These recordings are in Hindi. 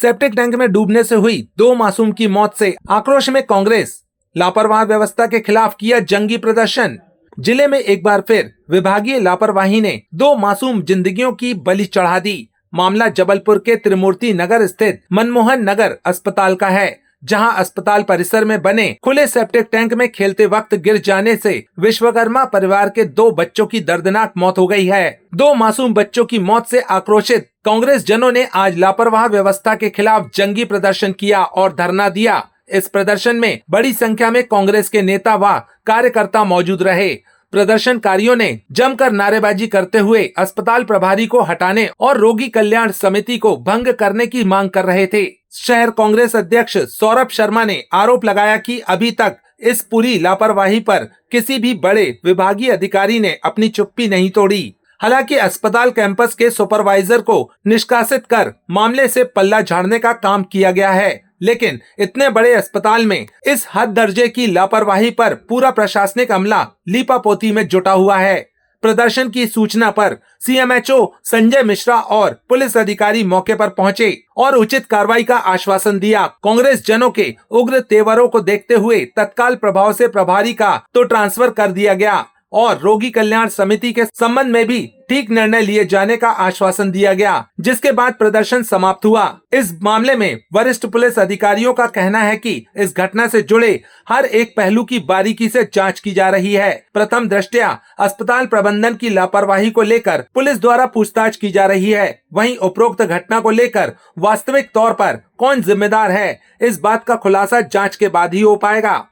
सेप्टिक टैंक में डूबने से हुई 2 मासूम की मौत से आक्रोश में कांग्रेस, लापरवाह व्यवस्था के खिलाफ किया जंगी प्रदर्शन। जिले में एक बार फिर विभागीय लापरवाही ने 2 मासूम जिंदगियों की बलि चढ़ा दी। मामला जबलपुर के त्रिमूर्ति नगर स्थित मनमोहन नगर अस्पताल का है, जहां अस्पताल परिसर में बने खुले सेप्टिक टैंक में खेलते वक्त गिर जाने से विश्वकर्मा परिवार के 2 बच्चों की दर्दनाक मौत हो गई है। 2 मासूम बच्चों की मौत से आक्रोशित कांग्रेस जनों ने आज लापरवाह व्यवस्था के खिलाफ जंगी प्रदर्शन किया और धरना दिया। इस प्रदर्शन में बड़ी संख्या में कांग्रेस के नेता व कार्यकर्ता मौजूद रहे। प्रदर्शनकारियों ने जमकर नारेबाजी करते हुए अस्पताल प्रभारी को हटाने और रोगी कल्याण समिति को भंग करने की मांग कर रहे थे। शहर कांग्रेस अध्यक्ष सौरभ शर्मा ने आरोप लगाया कि अभी तक इस पूरी लापरवाही पर किसी भी बड़े विभागीय अधिकारी ने अपनी चुप्पी नहीं तोड़ी। हालांकि अस्पताल कैंपस के सुपरवाइजर को निष्कासित कर मामले से पल्ला झाड़ने का काम किया गया है, लेकिन इतने बड़े अस्पताल में इस हद दर्जे की लापरवाही पर पूरा प्रशासनिक अमला लीपापोती में जुटा हुआ है। प्रदर्शन की सूचना पर सीएमएचओ संजय मिश्रा और पुलिस अधिकारी मौके पर पहुंचे और उचित कार्रवाई का आश्वासन दिया। कांग्रेस जनों के उग्र तेवरों को देखते हुए तत्काल प्रभाव से प्रभारी का तो ट्रांसफर कर दिया गया और रोगी कल्याण समिति के संबंध में भी ठीक निर्णय लिए जाने का आश्वासन दिया गया, जिसके बाद प्रदर्शन समाप्त हुआ। इस मामले में वरिष्ठ पुलिस अधिकारियों का कहना है कि इस घटना से जुड़े हर एक पहलू की बारीकी से जांच की जा रही है। प्रथम दृष्टया अस्पताल प्रबंधन की लापरवाही को लेकर पुलिस द्वारा पूछताछ की जा रही है। वहीं उपरोक्त घटना को लेकर वास्तविक तौर पर कौन जिम्मेदार है, इस बात का खुलासा जाँच के बाद ही हो पाएगा।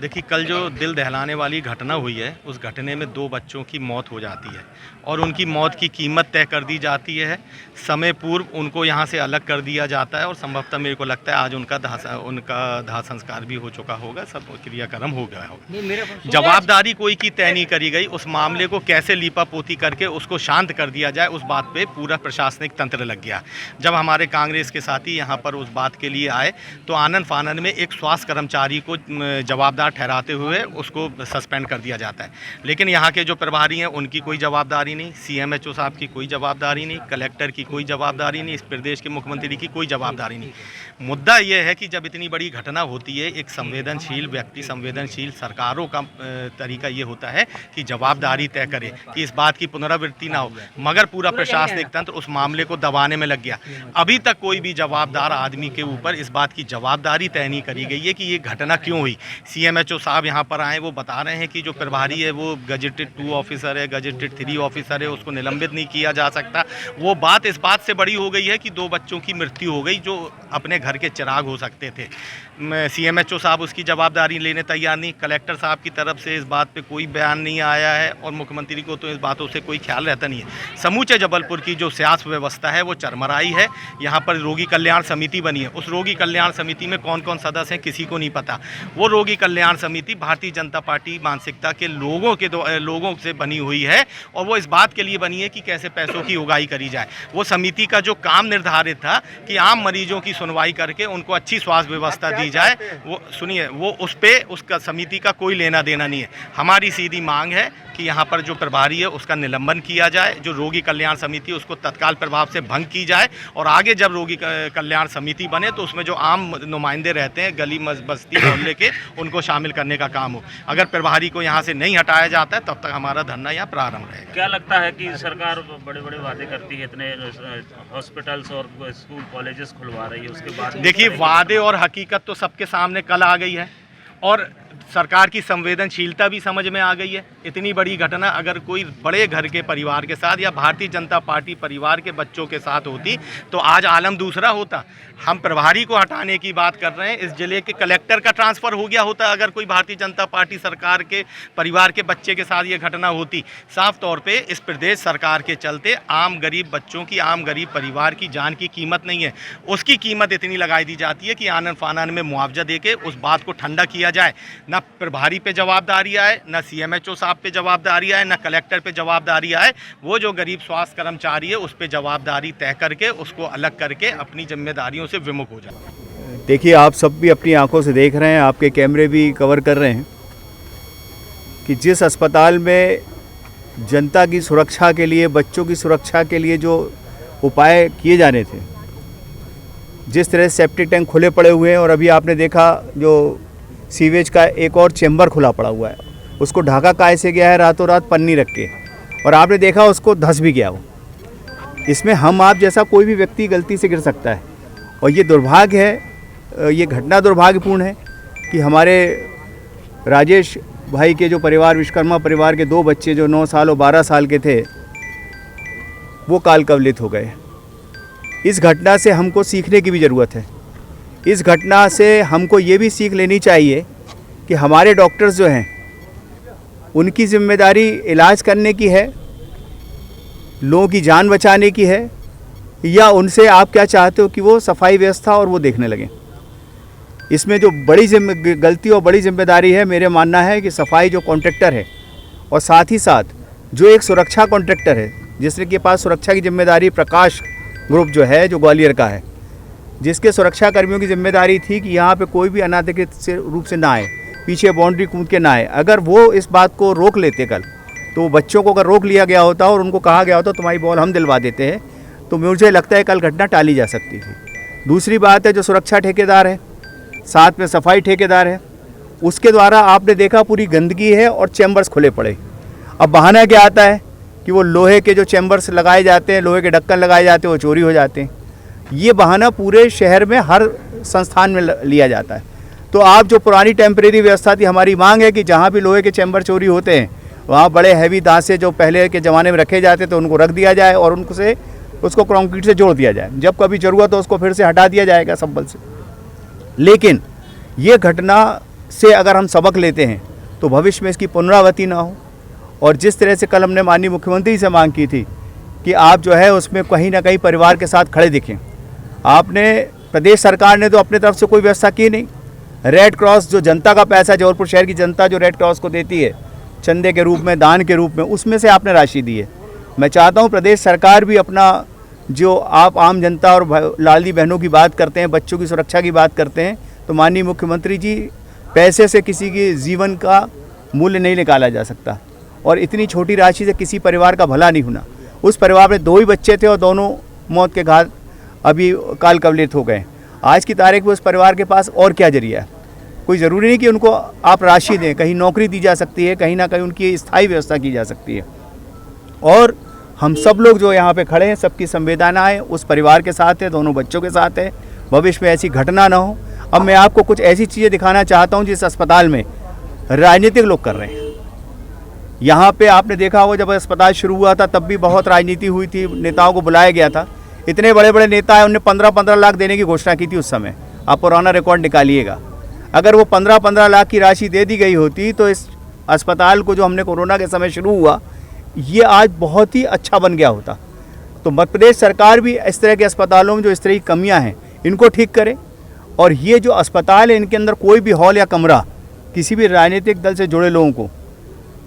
देखिए, कल जो दिल दहलाने वाली घटना हुई है, उस घटने में 2 बच्चों की मौत हो जाती है और उनकी मौत की कीमत तय कर दी जाती है। समय पूर्व उनको यहाँ से अलग कर दिया जाता है और संभवतः मेरे को लगता है आज उनका दाह संस्कार भी हो चुका होगा, सब क्रियाक्रम हो गया होगा। जवाबदारी कोई की तय नहीं करी गई। उस मामले को कैसे लीपापोती करके उसको शांत कर दिया जाए, उस बात पे पूरा प्रशासनिक तंत्र लग गया। जब हमारे कांग्रेस के साथी यहाँ पर उस बात के लिए आए तो आनन फानन में एक स्वास्थ्य कर्मचारी को जवाबदार ठहराते हुए उसको सस्पेंड कर दिया जाता है। लेकिन यहाँ के जो प्रभारी हैं उनकी कोई जवाबदारी नहीं, सीएमएचओ साहब की कोई जवाबदारी नहीं, कलेक्टर की कोई जवाबदारी नहीं, इस प्रदेश के मुख्यमंत्री की कोई जवाबदारी नहीं। मुद्दा यह है कि जब इतनी बड़ी घटना होती है, एक संवेदनशील व्यक्ति, संवेदनशील सरकारों का तरीका ये होता है कि जवाबदारी तय करे कि इस बात की पुनरावृत्ति ना हो, मगर पूरा प्रशासनिक तंत्र उस मामले को दबाने में लग गया। अभी तक कोई भी जवाबदार आदमी के ऊपर इस बात की जवाबदारी तय नहीं करी गई है कि ये घटना क्यों हुई। सीएमएचओ साहब यहाँ पर आए, वो बता रहे हैं कि जो प्रभारी है वो गजेटेड 2 ऑफिसर है, गजेटेड 3 ऑफिसर है, उसको निलंबित नहीं किया जा सकता। वो बात इस बात से बड़ी हो गई है कि 2 बच्चों की मृत्यु हो गई जो अपने घर के चिराग हो सकते थे। सीएमएचओ साहब उसकी जवाबदारी लेने तैयार नहीं। कलेक्टर साहब की तरफ से इस बात पे कोई बयान नहीं आया है और मुख्यमंत्री को तो इस बातों से कोई ख्याल रहता नहीं है। समूचे जबलपुर की जो स्वास्थ्य व्यवस्था है वो चरमराई है। यहाँ पर रोगी कल्याण समिति बनी है, उस रोगी कल्याण समिति में कौन कौन सदस्य हैं किसी को नहीं पता। वो रोगी कल्याण समिति भारतीय जनता पार्टी मानसिकता के लोगों से बनी हुई है और वो इस बात के लिए बनी है कि कैसे पैसों की उगाही करी जाए। वो समिति का जो काम निर्धारित था कि आम मरीजों की सुनवाई करके उनको अच्छी स्वास्थ्य व्यवस्था दी जाए, वो सुनिए, वो उसका समिति का कोई लेना देना नहीं है। हमारी सीधी मांग है कि यहाँ पर जो प्रभारी है उसका निलंबन किया जाए, जो रोगी कल्याण समिति है उसको तत्काल प्रभाव से भंग की जाए और आगे जब रोगी कल्याण समिति बने तो उसमें जो आम नुमाइंदे रहते हैं गली बस्ती मोहल्ले के, उनको शामिल करने का काम हो। अगर प्रभारी को यहाँ से नहीं हटाया जाता है तब तक हमारा धरना यहाँ प्रारंभ रहेगा। क्या लगता है कि सरकार बड़े बड़े वादे करती है, इतने हॉस्पिटल्स और स्कूल कॉलेजेस खुलवा रही है, उसके बाद देखिए वादे और हकीकत तो सबके सामने कल आ गई है और सरकार की संवेदनशीलता भी समझ में आ गई है। इतनी बड़ी घटना अगर कोई बड़े घर के परिवार के साथ या भारतीय जनता पार्टी परिवार के बच्चों के साथ होती तो आज आलम दूसरा होता। हम प्रभारी को हटाने की बात कर रहे हैं, इस जिले के कलेक्टर का ट्रांसफ़र हो गया होता अगर कोई भारतीय जनता पार्टी सरकार के परिवार के बच्चे के साथ ये घटना होती। साफ तौर पे इस प्रदेश सरकार के चलते आम गरीब बच्चों की, आम गरीब परिवार की जान की कीमत नहीं है, उसकी कीमत इतनी लगाई दी जाती है कि आनन फानन में मुआवजा देके उस बात को ठंडा किया जाए। ना प्रभारी पे जवाबदारी आए, ना सीएमएचओ साहब पे जवाबदारी आए, ना कलेक्टर पे जवाबदारी आए। वो जो गरीब स्वास्थ्य कर्मचारी है उस पे जवाबदारी तय करके उसको अलग करके अपनी जिम्मेदारियों से विमुख हो जाए। देखिए, आप सब भी अपनी आंखों से देख रहे हैं, आपके कैमरे भी कवर कर रहे हैं कि जिस अस्पताल में जनता की सुरक्षा के लिए, बच्चों की सुरक्षा के लिए जो उपाय किए जाने थे जिस तरह से सेप्टिक टैंक खुले पड़े हुए हैं और अभी आपने देखा जो सीवेज का एक और चेम्बर खुला पड़ा हुआ है, उसको ढाका काहे से गया है रातों रात पन्नी रख के, और आपने देखा उसको धंस भी गया वो। इसमें हम आप जैसा कोई भी व्यक्ति गलती से गिर सकता है, और ये दुर्भाग्य है, ये घटना दुर्भाग्यपूर्ण है कि हमारे राजेश भाई के जो परिवार, विश्वकर्मा परिवार के 2 बच्चे जो 9 साल और 12 साल के थे, वो काल कवलित हो गए। इस घटना से हमको सीखने की भी ज़रूरत है। इस घटना से हमको ये भी सीख लेनी चाहिए कि हमारे डॉक्टर्स जो हैं, उनकी जिम्मेदारी इलाज करने की है, लोगों की जान बचाने की है, या उनसे आप क्या चाहते हो कि वो सफाई व्यवस्था और वो देखने लगें। इसमें जो बड़ी गलती और बड़ी जिम्मेदारी है, मेरे मानना है कि सफाई जो कॉन्ट्रैक्टर है और साथ ही साथ जो एक सुरक्षा कॉन्ट्रैक्टर है, जिसके पास सुरक्षा की जिम्मेदारी प्रकाश ग्रुप जो है, जो ग्वालियर का है, जिसके सुरक्षा कर्मियों की जिम्मेदारी थी कि यहाँ पे कोई भी अनाधिकृत रूप से ना आए, पीछे बाउंड्री कूद के ना आए। अगर वो इस बात को रोक लेते कल, तो बच्चों को अगर रोक लिया गया होता और उनको कहा गया होता तुम्हारी बॉल हम दिलवा देते हैं, तो मुझे लगता है कल घटना टाली जा सकती थी। दूसरी बात है, जो सुरक्षा ठेकेदार है, साथ में सफाई ठेकेदार है, उसके द्वारा आपने देखा पूरी गंदगी है और चैम्बर्स खुले पड़े। अब बहाना क्या आता है कि वो लोहे के जो चैम्बर्स लगाए जाते हैं, लोहे के ढक्कन लगाए जाते हैं, वो चोरी हो जाते हैं। ये बहाना पूरे शहर में हर संस्थान में लिया जाता है। तो आप जो पुरानी टेम्परेरी व्यवस्था थी, हमारी मांग है कि जहाँ भी लोहे के चैम्बर चोरी होते हैं, वहाँ बड़े हैवी दांसे जो पहले के ज़माने में रखे जाते थे, उनको रख दिया जाए और उनसे उसको कंक्रीट से जोड़ दिया जाए। जब कभी ज़रूरत हो उसको फिर से हटा दिया जाएगा संबल से। लेकिन ये घटना से अगर हम सबक लेते हैं तो भविष्य में इसकी पुनरावृत्ति ना हो। और जिस तरह से कल हमने माननीय मुख्यमंत्री से मांग की थी कि आप जो है उसमें कहीं ना कहीं परिवार के साथ खड़े दिखें, आपने, प्रदेश सरकार ने तो अपने तरफ से कोई व्यवस्था की नहीं। रेड क्रॉस जो जनता का पैसा, जबलपुर शहर की जनता जो रेड क्रॉस को देती है चंदे के रूप में, दान के रूप में, उसमें से आपने राशि दी है। मैं चाहता हूँ प्रदेश सरकार भी अपना, जो आप आम जनता और लाडली बहनों की बात करते हैं, बच्चों की सुरक्षा की बात करते हैं, तो माननीय मुख्यमंत्री जी, पैसे से किसी के जीवन का मूल्य नहीं निकाला जा सकता, और इतनी छोटी राशि से किसी परिवार का भला नहीं होना। उस परिवार में 2 ही बच्चे थे और दोनों मौत के घाट अभी काल कवलित हो गए। आज की तारीख में उस परिवार के पास और क्या जरिया है? कोई ज़रूरी नहीं कि उनको आप राशि दें, कहीं नौकरी दी जा सकती है, कहीं ना कहीं उनकी स्थायी व्यवस्था की जा सकती है। और हम सब लोग जो यहाँ पे खड़े हैं, सबकी संवेदनाएं उस परिवार के साथ है, दोनों बच्चों के साथ है। भविष्य में ऐसी घटना ना हो। अब मैं आपको कुछ ऐसी चीज़ें दिखाना चाहता हूँ जिस अस्पताल में राजनीतिक लोग कर रहे हैं। यहाँ पे आपने देखा होगा, जब अस्पताल शुरू हुआ था तब भी बहुत राजनीति हुई थी, नेताओं को बुलाया गया था। इतने बड़े बड़े नेता हैं, उन्होंने 15-15 लाख देने की घोषणा की थी उस समय। आप पुराना रिकॉर्ड निकालिएगा। अगर वो 15-15 लाख की राशि दे दी गई होती तो इस अस्पताल को, जो हमने कोरोना के समय शुरू हुआ, ये आज बहुत ही अच्छा बन गया होता। तो मध्य प्रदेश सरकार भी इस तरह के अस्पतालों में जो इस तरह की कमियाँ हैं, इनको ठीक करे। और ये जो अस्पताल है, इनके अंदर कोई भी हॉल या कमरा किसी भी राजनीतिक दल से जुड़े लोगों को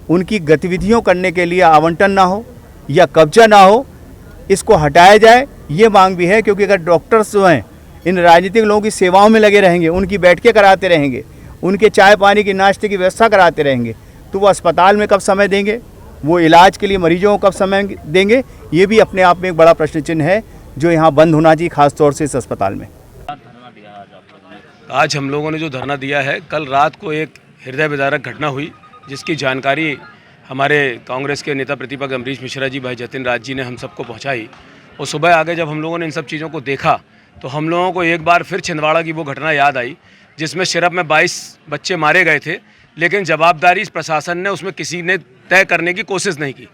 उनकी गतिविधियों करने के लिए आवंटन ना हो या कब्जा ना हो, इसको हटाया जाए। ये मांग भी है, क्योंकि अगर डॉक्टर्स जो हैं इन राजनीतिक लोगों की सेवाओं में लगे रहेंगे, उनकी बैठकें कराते रहेंगे, उनके चाय पानी की नाश्ते की व्यवस्था कराते रहेंगे, तो वो अस्पताल में कब समय देंगे, वो इलाज के लिए मरीजों को कब समय देंगे? ये भी अपने आप में एक बड़ा प्रश्न चिन्ह है जो यहाँ बंद होना चाहिए, खासतौर से इस अस्पताल में। आज हम लोगों ने जो धरना दिया है, कल रात को एक हृदय विदारक घटना हुई, जिसकी जानकारी हमारे कांग्रेस के नेता प्रतिपक्ष अमरीश मिश्रा जी, भाई जतिन राज जी ने हम सबको पहुंचाई। और सुबह आगे जब हम लोगों ने इन सब चीज़ों को देखा तो हम लोगों को एक बार फिर छिंदवाड़ा की वो घटना याद आई, जिसमें सिरप में 22 बच्चे मारे गए थे, लेकिन जवाबदारी प्रशासन ने उसमें किसी ने तय करने की कोशिश नहीं की।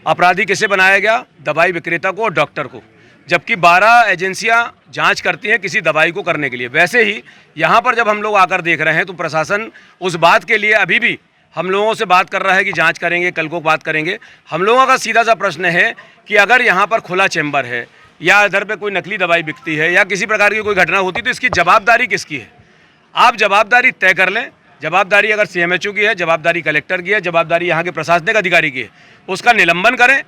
अपराधी किसे बनाया गया? दवाई विक्रेता को और डॉक्टर को, जबकि 12 एजेंसियां जांच करती हैं किसी दवाई को करने के लिए। वैसे ही यहाँ पर जब हम लोग आकर देख रहे हैं तो प्रशासन उस बात के लिए अभी भी हम लोगों से बात कर रहा है कि जांच करेंगे, कल को बात करेंगे। हम लोगों का सीधा सा प्रश्न है कि अगर यहाँ पर खुला चैम्बर है या इधर पे कोई नकली दवाई बिकती है या किसी प्रकार की कोई घटना होती है, तो इसकी जवाबदारी किसकी है? आप जवाबदारी तय कर लें। जवाबदारी अगर सीएमएचओ की है, जवाबदारी कलेक्टर की है, जवाबदारी यहाँ के प्रशासनिक अधिकारी की है, उसका निलंबन करें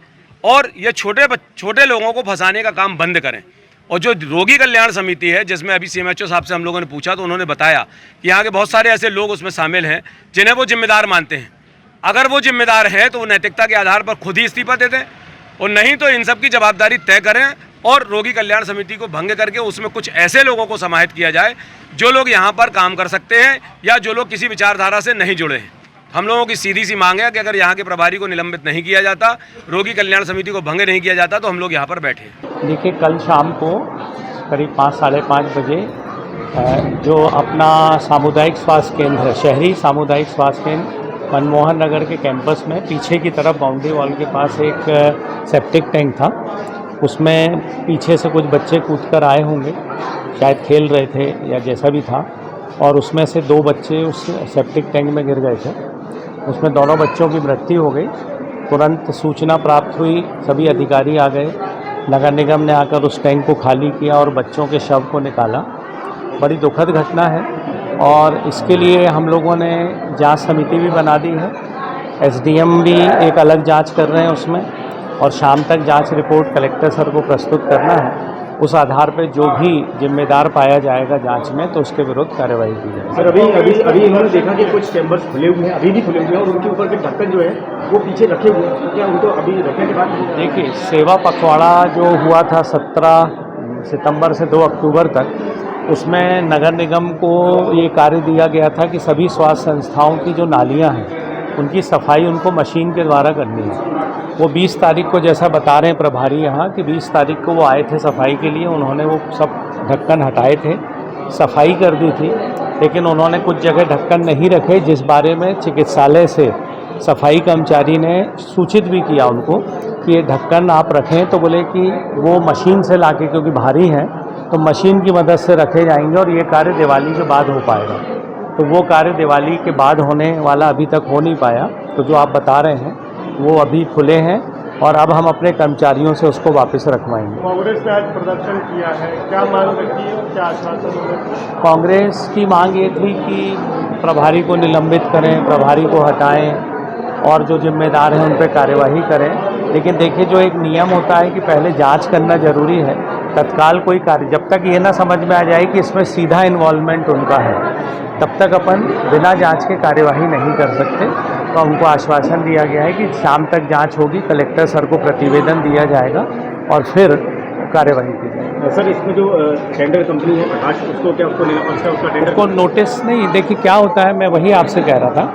और ये छोटे लोगों को फंसाने का काम बंद करें। और जो रोगी कल्याण समिति है, जिसमें अभी सीएमएचओ साहब से हम लोगों ने पूछा तो उन्होंने बताया कि यहाँ के बहुत सारे ऐसे लोग उसमें शामिल हैं जिन्हें वो जिम्मेदार मानते हैं। अगर वो जिम्मेदार है तो वो नैतिकता के आधार पर खुद ही इस्तीफा दे दें, और नहीं तो इन सब की जवाबदारी तय करें और रोगी कल्याण समिति को भंग करके उसमें कुछ ऐसे लोगों को समाहित किया जाए जो लोग यहाँ पर काम कर सकते हैं या जो लोग किसी विचारधारा से नहीं जुड़े हैं। हम लोगों की सीधी सी मांग है कि अगर यहाँ के प्रभारी को निलंबित नहीं किया जाता, रोगी कल्याण समिति को भंग नहीं किया जाता, तो हम लोग यहाँ पर बैठे। देखिए, कल शाम को करीब 5 साढ़े 5 बजे जो अपना सामुदायिक स्वास्थ्य केंद्र है, शहरी सामुदायिक स्वास्थ्य केंद्र मनमोहन नगर के कैंपस में पीछे की तरफ बाउंड्री वॉल के पास एक सेप्टिक टैंक था। उसमें पीछे से कुछ बच्चे कूदकर आए होंगे, शायद खेल रहे थे या जैसा भी था, और उसमें से 2 बच्चे उस सेप्टिक टैंक में गिर गए थे। उसमें दोनों बच्चों की मृत्यु हो गई। तुरंत सूचना प्राप्त हुई, सभी अधिकारी आ गए, नगर निगम ने आकर उस टैंक को खाली किया और बच्चों के शव को निकाला। बड़ी दुखद घटना है और इसके लिए हम लोगों ने जांच समिति भी बना दी है। एसडीएम भी एक अलग जांच कर रहे हैं उसमें, और शाम तक जांच रिपोर्ट कलेक्टर सर को प्रस्तुत करना है। उस आधार पर जो भी जिम्मेदार पाया जाएगा जांच में, तो उसके विरुद्ध कार्रवाई की जाएगी। सर, अभी इन्होंने देखा कि कुछ चैम्बर्स खुले हुए हैं, अभी भी खुले हुए हैं, और उनके ऊपर के ढक्कन जो है वो पीछे रखे हुए हैं। क्या उनको अभी रखने के बाद? देखिए, सेवा पखवाड़ा जो हुआ था 17 सितंबर से 2 अक्टूबर तक, उसमें नगर निगम को ये कार्य दिया गया था कि सभी स्वास्थ्य संस्थाओं की जो नालियां हैं उनकी सफाई उनको मशीन के द्वारा करनी है। वो 20 तारीख को, जैसा बता रहे हैं प्रभारी यहाँ, कि 20 तारीख को वो आए थे सफाई के लिए। उन्होंने वो सब ढक्कन हटाए थे, सफाई कर दी थी, लेकिन उन्होंने कुछ जगह ढक्कन नहीं रखे, जिस बारे में चिकित्सालय से सफाई कर्मचारी ने सूचित भी किया उनको कि ये ढक्कन आप रखें। तो बोले कि वो मशीन से लाके, क्योंकि भारी हैं, तो मशीन की मदद से रखे जाएंगे और ये कार्य दिवाली के बाद हो पाएगा। तो वो कार्य दिवाली के बाद होने वाला अभी तक हो नहीं पाया। तो जो आप बता रहे हैं वो अभी खुले हैं और अब हम अपने कर्मचारियों से उसको वापस रखवाएंगे। कांग्रेस ने आज प्रदर्शन किया है, क्या मांग रखी है और क्या आश्वासन? कांग्रेस की मांग ये थी कि प्रभारी को निलंबित करें, प्रभारी को हटाएं और जो जिम्मेदार हैं उन पर कार्यवाही करें। लेकिन देखिए, जो एक नियम होता है कि पहले जांच करना जरूरी है, तत्काल कोई कार्य, जब तक ये ना समझ में आ जाए कि इसमें सीधा इन्वॉल्वमेंट उनका है, तब तक अपन बिना जांच के कार्यवाही नहीं कर सकते। तो उनको आश्वासन दिया गया है कि शाम तक जांच होगी, कलेक्टर सर को प्रतिवेदन दिया जाएगा और फिर कार्यवाही की जाएगी। सर, इसमें जो टेंडर कंपनी है प्रकाश, उसको क्या उसका टेंडर को नोटिस नहीं? देखिए, क्या होता है, मैं वही आपसे कह रहा था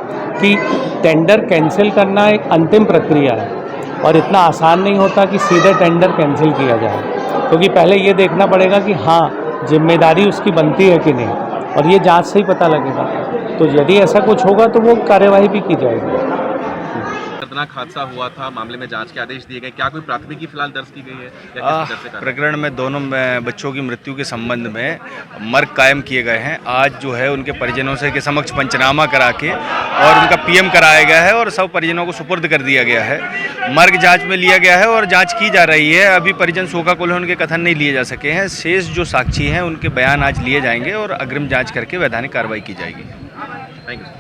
कि टेंडर कैंसिल करना एक अंतिम प्रक्रिया है और इतना आसान नहीं होता कि सीधे टेंडर कैंसिल किया जाए, क्योंकि पहले ये देखना पड़ेगा कि हाँ जिम्मेदारी उसकी बनती है कि नहीं, और ये जांच से ही पता लगेगा। तो यदि ऐसा कुछ होगा तो वो कार्यवाही भी की जाएगी। खतरनाक हादसा हुआ था, मामले में जांच के आदेश दिए गए, क्या कोई प्राथमिकी फिलहाल दर्ज की गई है या किस तरह से? प्रकरण में दोनों बच्चों की मृत्यु के संबंध में मर्ग कायम किए गए हैं। आज जो है उनके परिजनों से के समक्ष पंचनामा करा के और उनका पीएम कराया गया है और सब परिजनों को सुपुर्द कर दिया गया है। मर्ग जांच में लिया गया है और जांच की जा रही है। अभी परिजन शोकाकुल हैं, उनके कथन नहीं लिए जा सके हैं। शेष जो साक्षी हैं उनके बयान आज लिए जाएंगे और अग्रिम जाँच करके वैधानिक कार्रवाई की जाएगी। Thank you.